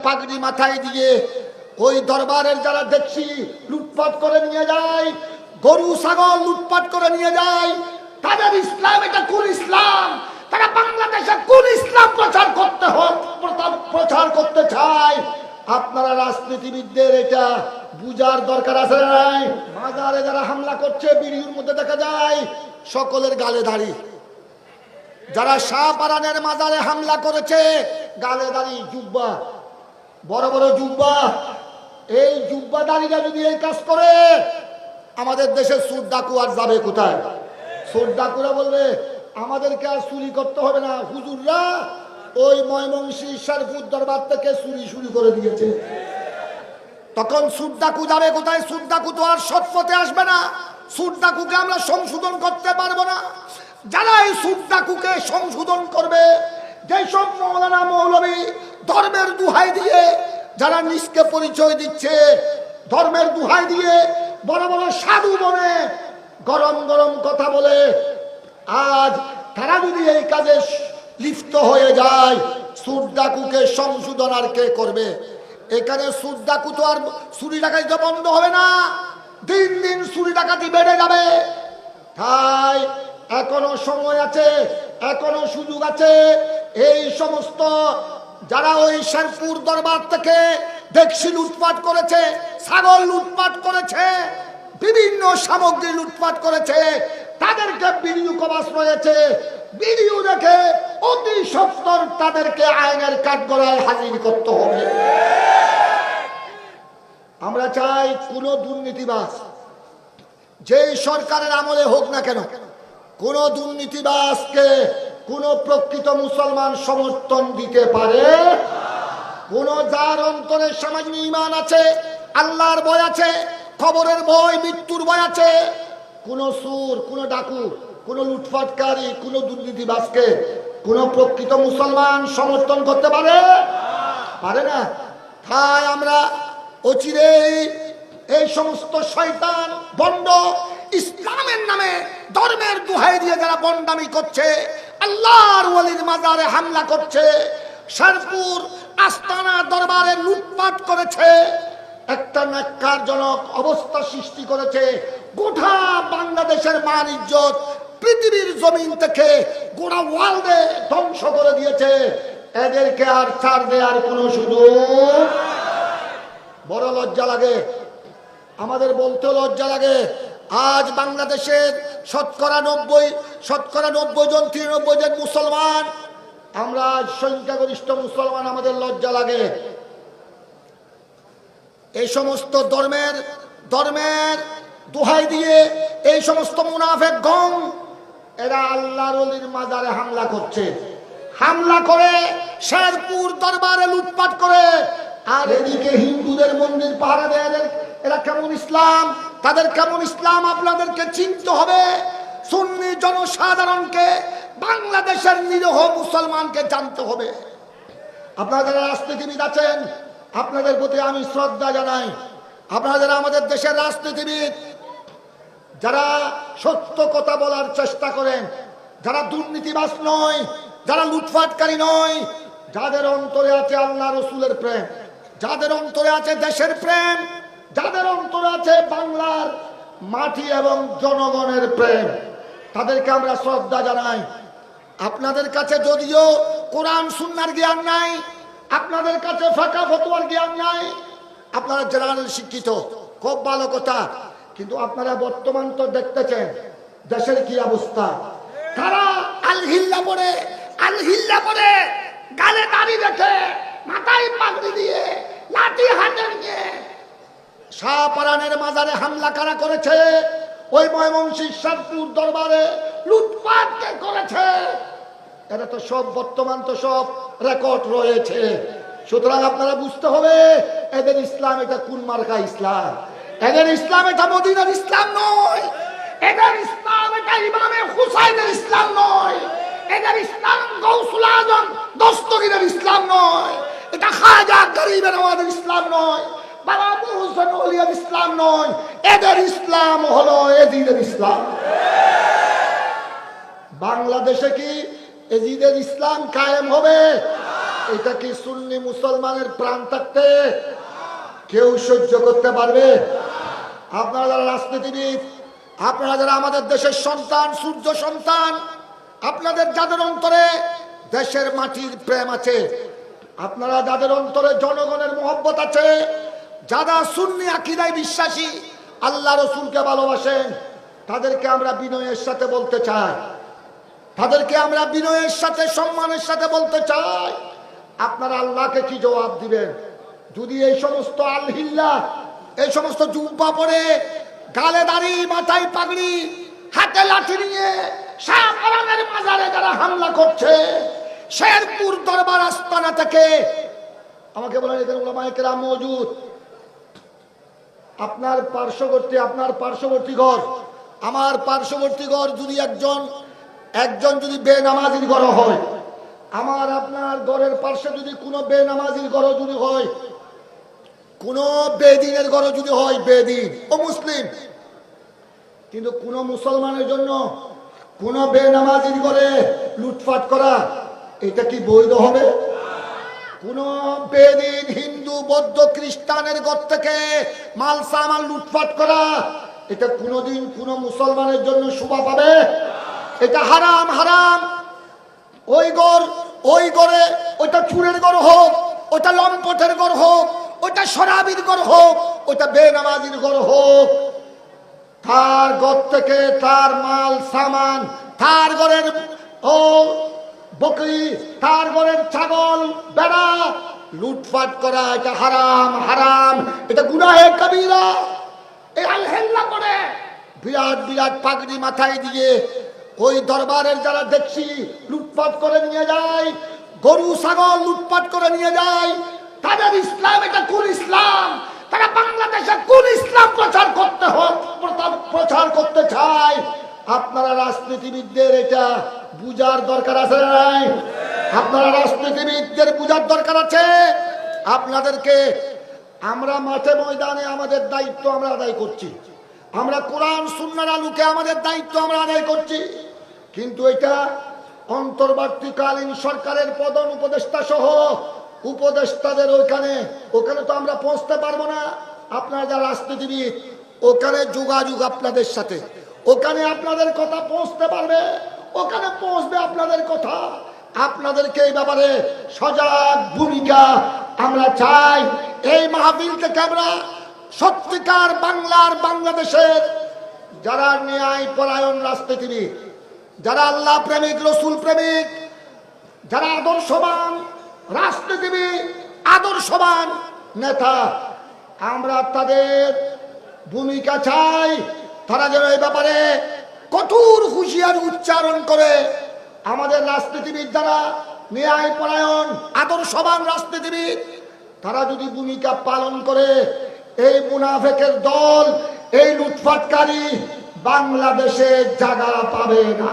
পাগড়ি মাথায় দিয়ে ওই দরবারের যারা দেখছি লুটপাট করে নিয়ে যায়, গরু ছাগল লুটপাট করে নিয়ে যায়, তাদের ইসলাম এটা কোন ইসলাম? তারা বাংলাদেশে কোন ইসলাম প্রচার করতে চায়? আপনারা রাজনীতিবিদদের এটা বুঝার দরকার আছে নাই? বাজারে যারা হামলা করছে ভিডিওর মধ্যে দেখা যায় সকলের গালে দাড়ি। যারা শাহপারানের মাজারে হামলা করেছে গালে দাড়ি, জুব্বা, বড় বড় জুব্বা। এই জুব্বাদারিরা যদি এই কাজ করে আমাদের দেশে সুর ডাকু আর যাবে কোথায়? সুর ডাকুরা বলবে আমাদেরকে আর চুরি করতে হবে না, হুজুররা ওই ময়মনসিংহ শেরপুর দরবার থেকে চুরি শুরু করে দিয়েছে। তখন সুর ডাকু যাবে কোথায়? সুর ডাকু তো আর সৎ পথে আসবে না। সুর ডাকুকে আমরা সংশোধন করতে পারবো না। যারা এই সুর ডাকুকে সংশোধন করবে, যেসব মৌলানা মৌলবী ধর্মের দুহাই দিয়ে যারা নিজকে পরিচয় দিচ্ছে, ধর্মের দুহাই দিয়ে বড় বড় সাধু বনে গরম গরম কথা বলে, আজ তারা যদি এই কাজে লিপ্ত হয়ে যায়, সুর ডাকুকে সংশোধন আর কে করবে? এখানে সুর ডাকু তো আর চুরি ডাকাতি বন্ধ হবে না, দিন দিন চুরি ডাকাতি বেড়ে যাবে। তাই এখনো সময় আছে, এখনো সুযোগ আছে। এই সমস্ত যারা ওই শেরপুর দরবার থেকে দেখছি লুটপাট করেছে, ছাগল লুটপাট করেছে, বিভিন্ন সামগ্রী লুটপাট করেছে, তাদেরকে ভিডিও কভার রয়েছে, ভিডিও দেখে অতি সত্বর তাদেরকে আইনের কাঠগড়ায় হাজির করতে হবে। আমরা চাই কোন দুর্নীতিবাজ যে সরকারের আমলে হোক না কেন, কোন দুর্নীতিবাজকে কোন প্রকৃত মুসলমান সমর্থন দিতে পারে? কোন যার অন্তরে সামাজিক ঈমান আছে, আল্লাহর ভয় আছে, খবরের ভয়, মৃত্যুর ভয় আছে, কোন সুর, কোন ডাকু, কোন লুটপাটকারী, কোন দুর্নীতিবাজকে কোন প্রকৃত মুসলমান সমর্থন করতে পারে? পারে না। তাই আমরা অচিরেই এই সমস্ত শয়তান বন্ড ইসলামের নামে ধর্মের দুহাই দিয়ে যারা বন্ডামি করছে, আল্লাহর ওয়ালির মাজারে হামলা করছে, শেরপুর আস্তানা দরবারে লুটপাট করেছে, একটা ন্যাক্কারজনক অবস্থা সৃষ্টি করেছে, গোটা বাংলাদেশের মান ইজ্জত পৃথিবীর জমিন থেকে গোটা ওয়ার্ল্ডে ধ্বংস করে দিয়েছে। এদেরকে আর ছাড় দেওয়ার কোনো সুযোগ। বড় লজ্জা লাগে, আমাদের বলতে লজ্জা লাগে। আজ বাংলাদেশের শতকরা 90 জন 93 জন মুসলমান, আমরা সংখ্যাগরিষ্ঠ মুসলমান, আমাদের লজ্জা লাগে। এই সমস্ত ধর্মের দোহাই দিয়ে এই সমস্ত মুনাফেক গণ এরা আল্লাহর ওলির মাজারে হামলা করছে, হামলা করে শেরপুর দরবারে লুটপাট করে, আর এদিকে হিন্দুদের মন্দির পাহারা দেয়। এরা কেমন ইসলাম? তাদের কেমন ইসলাম আপনাদেরকে চিনতে হবে। সুন্নি জনসাধারণকে, বাংলাদেশের নিরীহ মুসলমানকে জানতে হবে। আপনারা যারা রাজনীতিবিদ আছেন, আপনাদের প্রতি আমি শ্রদ্ধা জানাই। আপনারা যারা আমাদের দেশের রাজনীতিবিদ, যারা সত্য কথা বলার চেষ্টা করেন, যারা দুর্নীতিবাজ নয়, যারা লুটপাটকারী নয়, যাদের অন্তরে আছে আল্লাহ রসুলের প্রেম, যাদের অন্তরে আছে দেশের প্রেম, যাদের অন্তরে আছে বাংলার মাটি এবং জনগণের প্রেম, তাদেরকে আমরা শ্রদ্ধা জানাই। আপনাদের কাছে যদিও কোরআন সুন্নাহর জ্ঞান নাই, আপনাদের কাছে ফাঁকা ফতোয়ার জ্ঞান নাই, আপনারা জেনারেল শিক্ষিত, খুব ভালো কথা, কিন্তু আপনারা বর্তমান তো দেখতেছেন দেশের কি অবস্থা। তারা আলহিল্লা পরে গালে দাড়ি রেখে মাথায় পাগড়ি দিয়ে লাঠি হাতে নিয়ে শাহপারানের মাজারে হামলা কারা করেছে? ওই ময়মনসিংহ শেরপুর দরবারে লুটপাট কে করেছে? এটা তো সব বর্তমান তো সব রেকর্ড রয়েছে। সুতরাং আপনারা বুঝতে হবে এদের ইসলাম এটা কোন মার্কা ইসলাম। এদের ইসলাম এটা মদিনার ইসলাম নয়, এদের ইসলাম এটা ইমামে হুসাইনের ইসলাম নয়, এদের ইসলাম গৌসুল আজম দস্তগীরের ইসলাম নয়, এটা খাজা গরিবের আমাদের ইসলাম নয়, বাবা হোসেন ওলিয়ার ইসলাম নয়। এদের ইসলাম হলো এজিদের ইসলাম। বাংলাদেশে কি এজিদের ইসলাম কায়েম হবে? এটা কি সুন্নি মুসলমানের প্রাণ থাকতে কেউ সহ্য করতে পারবে? আপনারা যারা রাজনীতিবিদ, আপনারা যারা আমাদের দেশের সন্তান, সূর্য সন্তান, আপনাদের যাদের অন্তরে দেশের মাটির প্রেম আছে, আপনারা যাদের অন্তরে জনগণের মহব্বত আছে, যারা সুন্নি আকীদায় বিশ্বাসী, আল্লাহ রসুলকে ভালোবাসেন, তাদেরকে আমরা বিনয়ের সাথে বলতে চাই, তাদেরকে আমরা বিনয়ের সাথে সম্মানের সাথে বলতে চাই, আপনারা আল্লাহকে কি জবাব দিবেন যদি এই সমস্ত আলহিল্লা, এই সমস্ত জুব্বা পরে, গালে দাড়ি, মাথায় পাগড়ি, হাতে লাঠি নিয়ে শাহ আলমের মাজারে যারা হামলা করছে, শেরপুর দরবার আস্তানা থেকে, আমাকে বলেন এখানে উলামায়ে কেরাম মওজুদ, আপনার পার্শ্ববর্তী ঘর, আমার পার্শ্ববর্তী ঘর যদি একজন যদি বেনামাজির ঘর হয়, আমার আপনার ঘরের পাশে যদি কোনো বেনামাজির ঘর যদি হয়, কোনো বেদিনের ঘর যদি হয়, বেদিন ও মুসলিম, কিন্তু কোন মুসলমানের জন্য কোন বেনামাজির ঘরে লুটপাট করা, এটা কি বৈধ হবে? কোন বেদিন, হিন্দু, বৌদ্ধ, খ্রিস্টানের ঘর থেকে মাল সামান লুটপাট করা, এটা কোনদিন কোন মুসলমানের জন্য শোভা পাবে? এটা হারাম, হারাম। ওই ঘরে, ওইটা চুরের ঘর হোক, ওইটা লম্পটের ঘর হোক, ওইটা শরাবির ঘর হোক, ওইটা বেনামাজির ঘর হোক, তার ঘর থেকে তার মাল সামান, তার ঘরের বকরি, তার ঘরের ছাগল, বেড়া লুটপাট করা, এটা হারাম, হারাম। এটা গুনাহে কবিরা। এই আলহেল্লা করে বিরাট বিরাট পাগড়ি মাথায় দিয়ে ওই দরবারের যারা দেখছি লুটপাট করে নিয়ে যায়, গরু ছাগল লুটপাট করে নিয়ে যায়, তাদের ইসলাম এটা কোন ইসলাম? তারা বাংলাদেশে কোন ইসলাম প্রচার করতে চায়? আপনারা রাজনীতিবিদদের এটা বুঝার দরকার আছে না নাই? আপনারা রাজনীতিবিদদের বুঝার দরকার আছে। আপনাদেরকে আমরা মাঠে ময়দানে আমাদের দায়িত্ব আমরা আদায় করছি, আমরা কোরআন সুন্নাহর আলোকে আমাদের দায়িত্ব আমরা আদায় করছি, কিন্তু এটা অন্তর্বর্তীকালীন সরকারের প্রধান উপদেষ্টা সহ উপদেষ্টাদের ওখানে তো আমরা পৌঁছতে পারবো না। আপনারা যারা রাজনীতিবিদ, ওখানে যোগাযোগ আপনাদের সাথে, ওখানে আপনাদের কথা পৌঁছতে পারবে, ওখানে পৌঁছবে আপনাদের কথা। আপনাদেরকে এই ব্যাপারে সজাগ ভূমিকা আমরা চাই। এই মাহফিল থেকে আমরা সত্যিকার বাংলাদেশের যারা ন্যায় পরায়ণ রাজনীতিবিদ, যারা আল্লাহ প্রেমিক, রসুল প্রেমিক, যারা আদর্শবান রাজনীতিবিদ, আদর্শবান নেতা, আমরা তাদের ভূমিকা চাই। তারা যেন এই ব্যাপারে কঠোর হুঁশিয়ারি উচ্চারণ করে আমাদের রাজনীতিবিদ যারা ন্যায় পরায়ণ আদর্শবান রাজনীতিবিদ, তারা যদি ভূমিকা পালন করে, এই মুনাফেকের দল, এই লুটপাটকারী বাংলাদেশে জায়গা পাবে না।